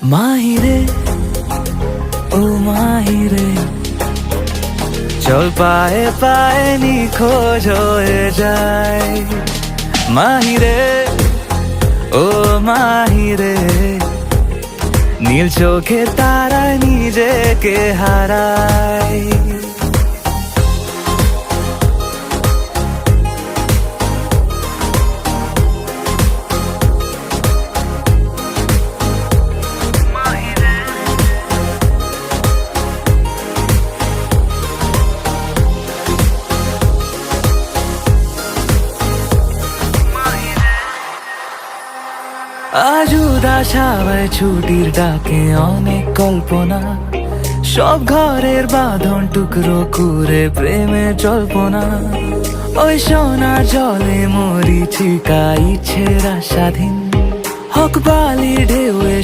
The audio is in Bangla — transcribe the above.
মাহিরে ও মাহিরে, চল পায়ে পায়ে নিখোঁজ হয়ে যায়। মাহিরে ও মাহিরে, নীল চোখে তারায় নিজেকে হারায়। আজ উদাস হাওয়ায় ছুটির ডাকে অনেক কল্পনা, সব ঘরের বাঁধন টুকরো করে প্রেমে জল্পনা। ওই সোনার জলে মরিচিকা ইচ্ছের আশাধীন, হক বালি ঢেউয়ে